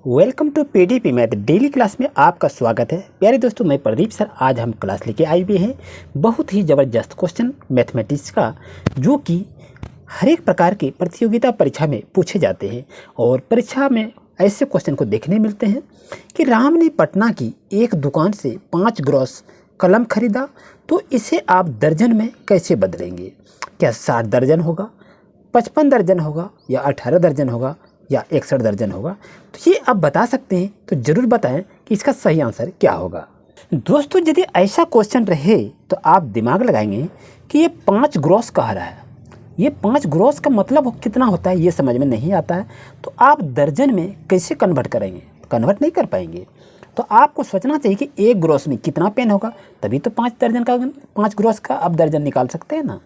Welcome to PDP math daily class में आपका स्वागत है। प्यारे दोस्तों, मैं प्रदीप सर आज हम क्लास लेके आए हुए हैं बहुत ही ज़बरदस्त क्वेश्चन मैथमेटिक्स का, जो कि हर एक प्रकार की प्रतियोगिता परीक्षा में पूछे जाते हैं। और परीक्षा में ऐसे क्वेश्चन को देखने मिलते हैं कि राम ने पटना की एक दुकान से 5 ग्रॉस कलम खरीदा, तो इसे आप दर्जन में कैसे बदलेंगे? क्या 60 दर्जन होगा, 55 दर्जन होगा, या 18 दर्जन होगा, या 61 दर्जन होगा? तो ये आप बता सकते हैं, तो ज़रूर बताएं कि इसका सही आंसर क्या होगा। दोस्तों, यदि ऐसा क्वेश्चन रहे तो आप दिमाग लगाएंगे कि ये 5 ग्रॉस कह रहा है, ये 5 ग्रॉस का मतलब कितना होता है ये समझ में नहीं आता है, तो आप दर्जन में कैसे कन्वर्ट करेंगे? कन्वर्ट नहीं कर पाएंगे। तो आपको सोचना चाहिए कि एक ग्रॉस में कितना पेन होगा, तभी तो 5 ग्रॉस का आप दर्जन निकाल सकते हैं ना।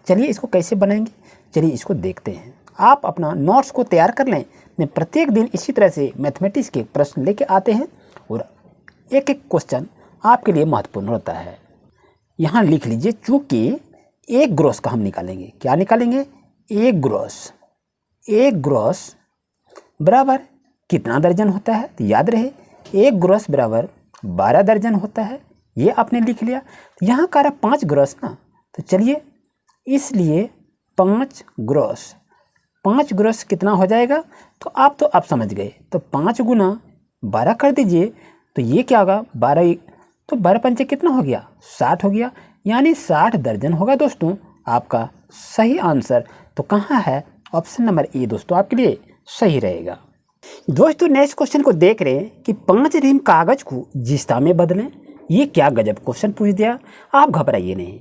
चलिए इसको कैसे बनाएंगे, चलिए इसको देखते हैं। आप अपना नोट्स को तैयार कर लें। मैं प्रत्येक दिन इसी तरह से मैथमेटिक्स के प्रश्न लेके आते हैं और एक एक क्वेश्चन आपके लिए महत्वपूर्ण होता है। यहाँ लिख लीजिए, चूँकि एक ग्रॉस का हम निकालेंगे। क्या निकालेंगे? एक ग्रॉस बराबर कितना दर्जन होता है? तो याद रहे, एक ग्रॉस बराबर 12 दर्जन होता है। ये आपने लिख लिया। यहाँ कह रहा 5 ग्रॉस ना, तो चलिए इसलिए 5 ग्रॉस कितना हो जाएगा? तो आप समझ गए। तो 5 गुना 12 कर दीजिए, तो ये क्या होगा? 12 तो 12 पंचे कितना हो गया? 60 हो गया, यानी 60 दर्जन होगा दोस्तों आपका सही आंसर। तो कहाँ है? ऑप्शन नंबर ए दोस्तों आपके लिए सही रहेगा। दोस्तों, नेक्स्ट क्वेश्चन को देख रहे हैं कि 5 रिम कागज को जिस्ता में बदलें। ये क्या गजब क्वेश्चन पूछ दिया। आप घबराइए नहीं।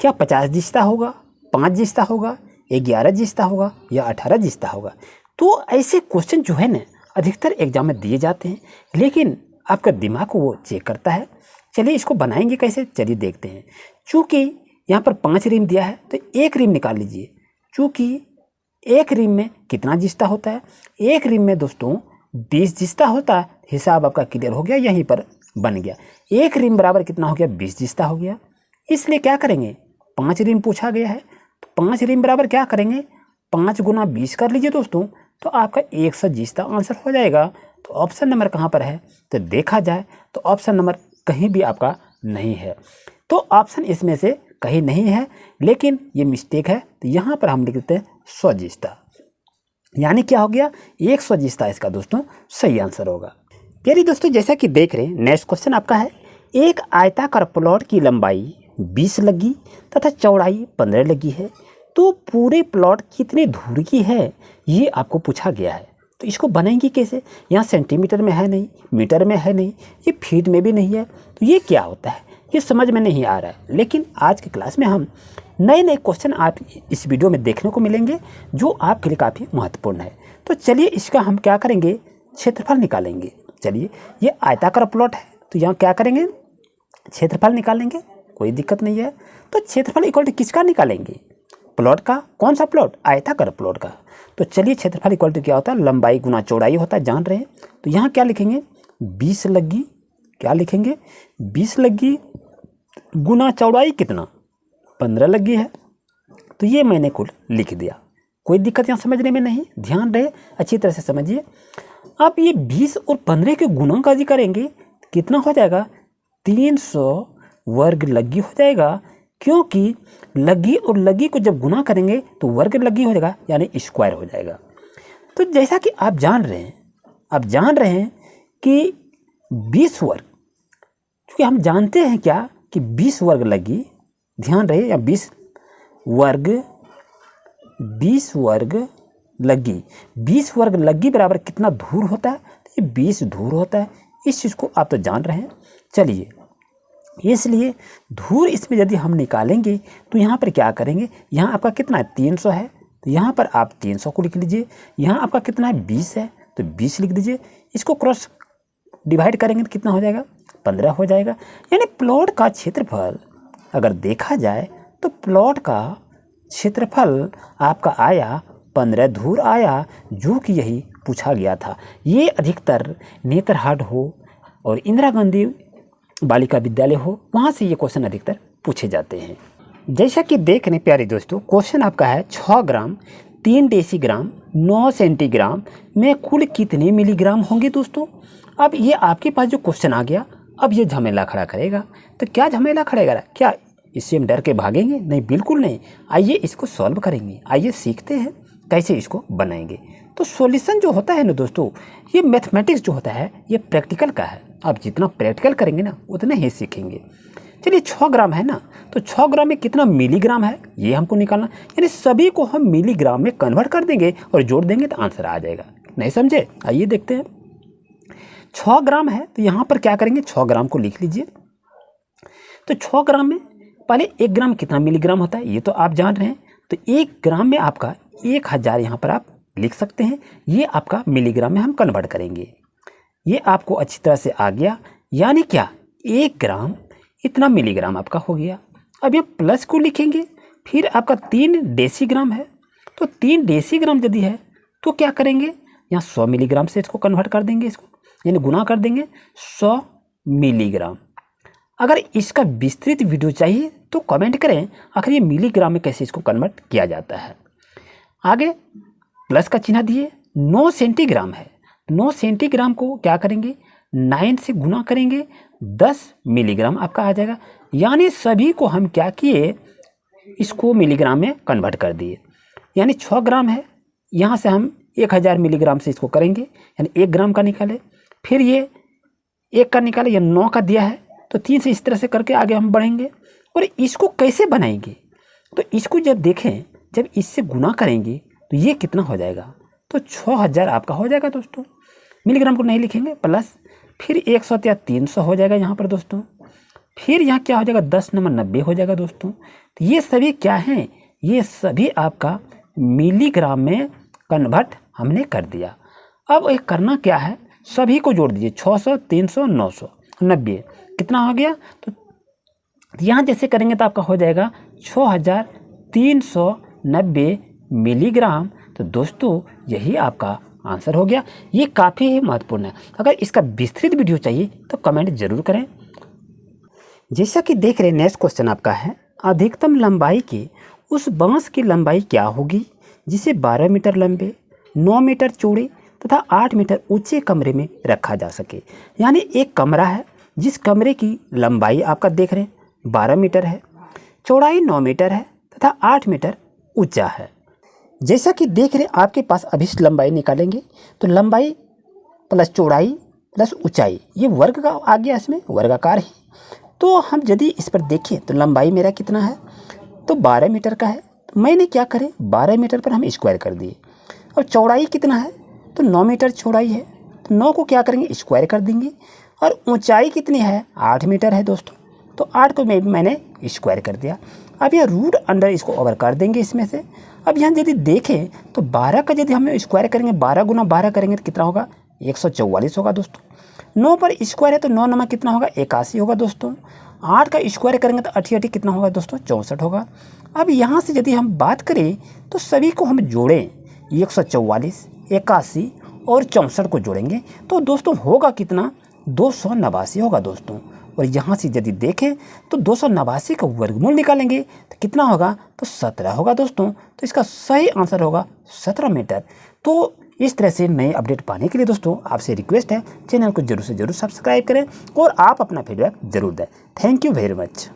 क्या 50 जिस्ता होगा, 5 जिस्ता होगा, 11 जिस्ता होगा, या 18 जिस्ता होगा? तो ऐसे क्वेश्चन जो है ना अधिकतर एग्जाम में दिए जाते हैं, लेकिन आपका दिमाग को वो चेक करता है। चलिए इसको बनाएंगे कैसे, चलिए देखते हैं। चूँकि यहाँ पर 5 रिम दिया है, तो एक रिम निकाल लीजिए। चूँकि एक रिम में कितना जिस्ता होता है? एक रिम में दोस्तों 20 जिस्ता होता है। हिसाब आपका क्लियर हो गया, यहीं पर बन गया। एक रिम बराबर कितना हो गया? 20 जिस्ता हो गया। इसलिए क्या करेंगे? 5 रिम पूछा गया है, तो 5 रिम बराबर क्या करेंगे? 5 गुना 20 कर लीजिए दोस्तों, तो आपका 100 जिस्ता आंसर हो जाएगा। तो ऑप्शन नंबर कहाँ पर है? तो देखा जाए तो ऑप्शन नंबर कहीं भी आपका नहीं है। तो ऑप्शन इसमें से कहीं नहीं है, लेकिन ये मिस्टेक है। तो यहाँ पर हम लिख देते हैं 100 जिस्ता, यानी क्या हो गया? 100 जिस्ता इसका दोस्तों सही आंसर होगा। प्यारे दोस्तों, जैसा कि देख रहे हैं, नेक्स्ट क्वेश्चन आपका है, एक आयताकार प्लॉट की लंबाई 20 लगी तथा चौड़ाई 15 लगी है, तो पूरे प्लॉट कितने दूर की है ये आपको पूछा गया है। तो इसको बनाएंगे कैसे? यहाँ सेंटीमीटर में है नहीं, मीटर में है नहीं, ये फीट में भी नहीं है, तो ये क्या होता है ये समझ में नहीं आ रहा है। लेकिन आज की क्लास में हम नए नए क्वेश्चन आप इस वीडियो में देखने को मिलेंगे, जो आपके लिए काफ़ी महत्वपूर्ण है। तो चलिए इसका हम क्या करेंगे? क्षेत्रफल निकालेंगे। चलिए, ये आयताकार प्लॉट है, तो यहाँ क्या करेंगे? क्षेत्रफल निकालेंगे, कोई दिक्कत नहीं है। तो क्षेत्रफल इक्वल टू किसका निकालेंगे? प्लॉट का। कौन सा प्लॉट? आयताकार प्लॉट का। तो चलिए क्षेत्रफल इक्वल टू क्या होता है? लंबाई गुना चौड़ाई होता है, जान रहे हैं। तो यहाँ क्या लिखेंगे? 20 लगी। क्या लिखेंगे? 20 लगी गुना चौड़ाई कितना? 15 लगी है। तो ये मैंने कुल लिख दिया, कोई दिक्कत यहाँ समझने में नहीं। ध्यान रहे, अच्छी तरह से समझिए। आप ये 20 और 15 के गुणों का जी करेंगे, कितना हो जाएगा? 300 वर्ग लगी हो जाएगा, क्योंकि लगी और लगी को जब गुना करेंगे तो वर्ग लगी हो जाएगा, यानी स्क्वायर हो जाएगा। तो जैसा कि आप जान रहे हैं कि 20 वर्ग, क्योंकि हम जानते हैं क्या कि 20 वर्ग लगी, ध्यान रहे, या 20 वर्ग लगी बराबर कितना दूर होता है? तो ये 20 दूर होता है। इस चीज़ को आप तो जान रहे हैं। चलिए, इसलिए धूर इसमें यदि हम निकालेंगे तो यहाँ पर क्या करेंगे? यहाँ आपका कितना है? 300 है, तो यहाँ पर आप 300 को लिख लीजिए। यहाँ आपका कितना है? 20 है, तो 20 लिख दीजिए। इसको क्रॉस डिवाइड करेंगे तो कितना हो जाएगा? 15 हो जाएगा। यानी प्लॉट का क्षेत्रफल अगर देखा जाए तो प्लॉट का क्षेत्रफल आपका आया 15 धूर आया, जो कि यही पूछा गया था। ये अधिकतर नेतरहाट हो और इंदिरा गांधी बालिका विद्यालय हो, वहाँ से ये क्वेश्चन अधिकतर पूछे जाते हैं। जैसा कि देख रहे प्यारे दोस्तों, क्वेश्चन आपका है 6 ग्राम 3 डेसीग्राम 9 सेंटीग्राम में कुल कितने मिलीग्राम होंगे दोस्तों। अब ये आपके पास जो क्वेश्चन आ गया, अब ये झमेला खड़ा करेगा। तो क्या झमेला खड़ेगा, क्या इससे हम डर के भागेंगे? नहीं, बिल्कुल नहीं। आइए इसको सॉल्व करेंगे, आइए सीखते हैं कैसे इसको बनाएंगे। तो सॉल्यूशन जो होता है ना दोस्तों, ये मैथमेटिक्स जो होता है ये प्रैक्टिकल का है। आप जितना प्रैक्टिकल करेंगे ना उतना ही सीखेंगे। चलिए 6 ग्राम है ना, तो 6 ग्राम में कितना मिलीग्राम है ये हमको निकालना, यानी सभी को हम मिलीग्राम में कन्वर्ट कर देंगे और जोड़ देंगे तो आंसर आ जाएगा। नहीं समझे? आइए देखते हैं। 6 ग्राम है तो यहाँ पर क्या करेंगे, 6 ग्राम को लिख लीजिए। तो 6 ग्राम में पहले 1 ग्राम कितना मिलीग्राम होता है ये तो आप जान रहे हैं। तो 1 ग्राम में आपका 1000 यहाँ पर आप लिख सकते हैं। ये आपका मिलीग्राम में हम कन्वर्ट करेंगे। ये आपको अच्छी तरह से आ गया, यानी क्या 1 ग्राम इतना मिलीग्राम आपका हो गया। अब ये प्लस को लिखेंगे, फिर आपका 3 डेसीग्राम है। तो 3 डेसीग्राम यदि है तो क्या करेंगे, यहाँ 100 मिलीग्राम से इसको कन्वर्ट कर देंगे, इसको यानी गुना कर देंगे 100 मिलीग्राम। अगर इसका विस्तृत वीडियो चाहिए तो कमेंट करें आखिर ये मिलीग्राम में कैसे इसको कन्वर्ट किया जाता है। आगे प्लस का चिन्ह दिए। 9 सेंटीग्राम है, 9 सेंटीग्राम को क्या करेंगे, 9 से गुना करेंगे 10 मिलीग्राम आपका आ जाएगा। यानी सभी को हम क्या किए, इसको मिलीग्राम में कन्वर्ट कर दिए। यानी 6 ग्राम है, यहाँ से हम 1000 मिलीग्राम से इसको करेंगे, यानी 1 ग्राम का निकाले, फिर ये 1 का निकाले, ये 9 का दिया है तो 3 से इस तरह से करके आगे हम बढ़ेंगे। और इसको कैसे बनाएंगे, तो इसको जब देखें, जब इससे गुना करेंगे तो ये कितना हो जाएगा, तो 6000 आपका हो जाएगा दोस्तों। मिलीग्राम को नहीं लिखेंगे, प्लस फिर 100 या 300 हो जाएगा यहाँ पर दोस्तों। फिर यहाँ क्या हो जाएगा, 10 नंबर 90 हो जाएगा दोस्तों। तो ये सभी क्या हैं, ये सभी आपका मिलीग्राम में कन्वर्ट हमने कर दिया। अब एक करना क्या है, सभी को जोड़ दीजिए, 600 300 900 90 कितना हो गया। तो यहाँ जैसे करेंगे तो आपका हो जाएगा 6390 मिलीग्राम। तो दोस्तों यही आपका आंसर हो गया। ये काफ़ी ही महत्वपूर्ण है। अगर इसका विस्तृत वीडियो चाहिए तो कमेंट जरूर करें। जैसा कि देख रहे हैं, नेक्स्ट क्वेश्चन आपका है, अधिकतम लंबाई की उस बांस की लंबाई क्या होगी जिसे 12 मीटर लंबे, 9 मीटर चौड़े तथा 8 मीटर ऊंचे कमरे में रखा जा सके। यानी एक कमरा है जिस कमरे की लंबाई आपका देख रहे हैं 12 मीटर है, चौड़ाई 9 मीटर है तथा 8 मीटर ऊंचा है। जैसा कि देख रहे हैं, आपके पास अभिष्ट लंबाई निकालेंगे तो लंबाई प्लस चौड़ाई प्लस ऊंचाई, ये वर्ग का आ गया, इसमें वर्गाकार है। तो हम यदि इस पर देखें तो लंबाई मेरा कितना है, तो 12 मीटर का है। तो मैंने क्या करें, 12 मीटर पर हम स्क्वायर कर दिए। और चौड़ाई कितना है, तो 9 मीटर चौड़ाई है, तो 9 को क्या करेंगे, स्क्वायर कर देंगे। और ऊंचाई कितनी है, 8 मीटर है दोस्तों, तो 8 को मैंने स्क्वायर कर दिया। अब यह रूट अंडर इसको ओवर कर देंगे इसमें से। अब यहाँ यदि देखें तो 12 का यदि हम स्क्वायर करेंगे, 12 गुना 12 करेंगे तो कितना होगा, 144 होगा दोस्तों। 9 पर स्क्वायर है तो 9 नमा कितना होगा, 81 होगा दोस्तों। 8 का स्क्वायर करेंगे तो 88 कितना होगा दोस्तों, 64 होगा। अब यहाँ से यदि हम बात करें तो सभी को हम जोड़ें, 144 81 और 64 को जोड़ेंगे तो दोस्तों होगा कितना, 289 होगा दोस्तों। और यहाँ से यदि देखें तो 289 का वर्गमूल निकालेंगे तो कितना होगा, तो 17 होगा दोस्तों। तो इसका सही आंसर होगा 17 मीटर। तो इस तरह से नए अपडेट पाने के लिए दोस्तों आपसे रिक्वेस्ट है, चैनल को जरूर से जरूर सब्सक्राइब करें और आप अपना फीडबैक जरूर दें। Thank you very much.